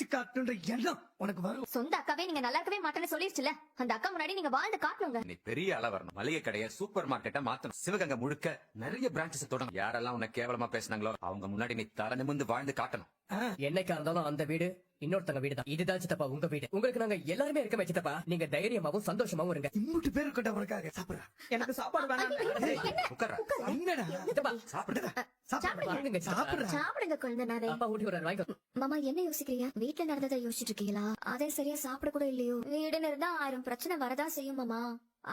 காட்டுன்ற எண்ணம் உனக்கு வரும். சொந்த அக்காவே நீங்க நல்லா இருக்கவே மாட்டேன்னு சொல்லிருச்சுல, அந்த அக்கா முன்னாடி நீங்க வாழ்ந்து காட்டணுங்க. நீ பெரிய அள வரணும். மளிகை கடையை சூப்பர் மார்க்கெட்டா மாத்தணும். சிவகங்கை முழுக்க நிறைய பிரான்ச்சஸ் தொடங்கும். யாரெல்லாம் உன்னை கேவலமா பேசினாங்களோ அவங்க முன்னாடி நீ தலை நிமிர்ந்து வாழ்ந்து காட்டணும். என்னைக்கா இருந்தாலும் அந்த வீடு இன்னொருத்தங்க வீடுதான். இதுதான் சித்தப்பா உங்க வீடு. உங்களுக்கு நாங்க எல்லாருமே இருக்கமே சித்தப்பா. நீங்க தைரியமாவும் சந்தோஷமாவும் இருங்க. இம்முட்டு பேர் கொண்ட உனக்காக சாப்பிடுறா. எனக்கு சாப்பாடு வேணாம். உட்கார என்னடா சித்தப்பா சாப்பிடுடா. வாங்குங்க சித்தப்பா. சாப்பிடுங்க குழந்தைனாரே. அப்பா ஊட்டி விடுறாரு, வாங்கிக்கோ. மாமா என்ன யோசிக்கிறீங்க? வீட்டுல நடந்ததை யோசிச்சுட்டு இருக்கீங்களா? அதே சரியா சாப்பிட கூட இல்லையோ? வீடுன்னு இருந்தா 1000 பிரச்சனை வரதா செய்யும் மாமா.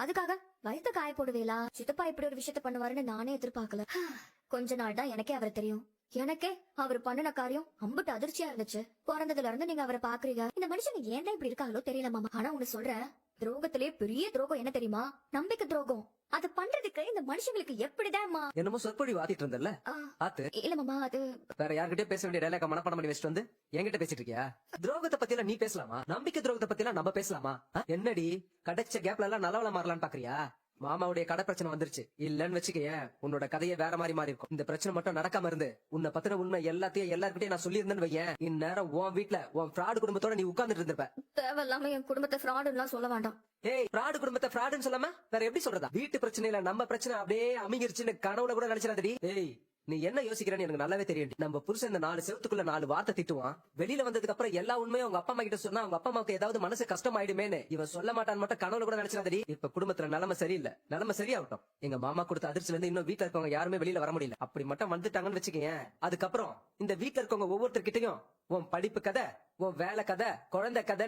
அதுக்காக வயிற்று காய போடுவேலா? சித்தப்பா இப்படி ஒரு விஷயத்த பண்ணுவாருன்னு நானே எதிர்பார்க்கல. கொஞ்ச நாள் தான் எனக்கே அவரை தெரியும். எனக்கே அவர் பண்ணின காரியம் அம்புட்டு அதிர்ச்சியா இருந்துச்சு. பிறந்ததுல இருந்து நீங்க அவரை பாக்குறீங்க. இந்த மனுஷங்க ஏன் இப்படி இருக்காங்களோ தெரியல மாமா. ஆனா ஒண்ணு சொல்றேன், துரோகத்திலே பெரிய துரோகம் என்ன தெரியுமா? நம்பிக்கை துரோகம். அது பண்றதுக்கு இந்த மனுஷங்களுக்கு எப்படிதான்மா? என்னமோ சொற்பொழி வாத்திட்டு இருந்தல ஆத்து. இல்ல மாமா, அது வேற யார்கிட்டயே பேச வேண்டிய டைலாக மனப்பாடம் பண்ணி வச்சுட்டு வந்து என்கிட்ட பேசிட்டு இருக்கியா? துரோகத்தை பத்தி எல்லாம் நீ பேசலாமா? நம்பிக்கை துரோகத்தை பத்தி எல்லாம் நம்ம பேசலாமா? என்னடி கிடைச்ச கேப்ல எல்லாம் நல்லவள மாறலான்னு பாக்குறியா? மாமாவுடைய கடை பிரச்சனை வந்துருச்சு இல்லன்னு வச்சுக்கயே, உன்னோட கதையை வேற மாதிரி மாறி இருக்கும். இந்த பிரச்சனை மட்டும் நடக்காம இருந்து உன்னை பத்தின உண்மை எல்லாத்தையும் எல்லார்கிட்டயும் நான் சொல்லி இருந்தேன்னு வையேன், இந்நேரம் உன் வீட்டுல உன் ஃப்ராடு குடும்பத்தோட நீ உட்கார்ந்துட்டு இருந்திருப்ப. தேவையில்லாம என் குடும்பத்தை ஃப்ராடுலாம் சொல்ல வேண்டாம். ஏய், ஃப்ராடு குடும்பத்தை ஃப்ராடுன்னு சொல்லாம வேற எப்படி சொல்றதா? வீட்டு பிரச்சனையில நம்ம பிரச்சனை அப்படியே அமைங்கிருச்சுன்னு கனவுல கூட நினைச்சிடாதடி. ஏய், நீ என்ன யோசிக்கிறேன்னு எனக்கு நல்லாவே தெரியும். நம்ம புருஷன் இந்த 4 செவத்துக்குள்ள 4 வார்த்தை திட்டுவான். வெளியில வந்ததுக்கு அப்புறம் எல்லா உண்மையும் அவங்க அப்பா அம்மா கிட்ட சொன்னா அவங்க அப்பா அம்மாவுக்கு ஏதாவது மனசு கஷ்டம் ஆயிடுமேன்னு இவன் சொல்ல மாட்டான்னு மட்டும் கனவுல கூட நினைச்சிடாதடி. இப்ப குடும்பத்துல நிலைமை சரியில்லை, நிலைமை சரியாகட்டும். எங்க மாமா கொடுத்த அதிர்ச்சில இருந்து இன்னும் வீட்டுல இருக்கவங்க யாருமே வெளியில வர முடியல. அப்படி மட்டும் வந்துட்டாங்கன்னு வச்சுக்கேன், அதுக்கப்புறம் இந்த வீட்டுல இருக்கவங்க ஒவ்வொருத்தர்கிட்டயும் உன் படிப்பு கதை, உன் வேலை கதை, குழந்தை கதை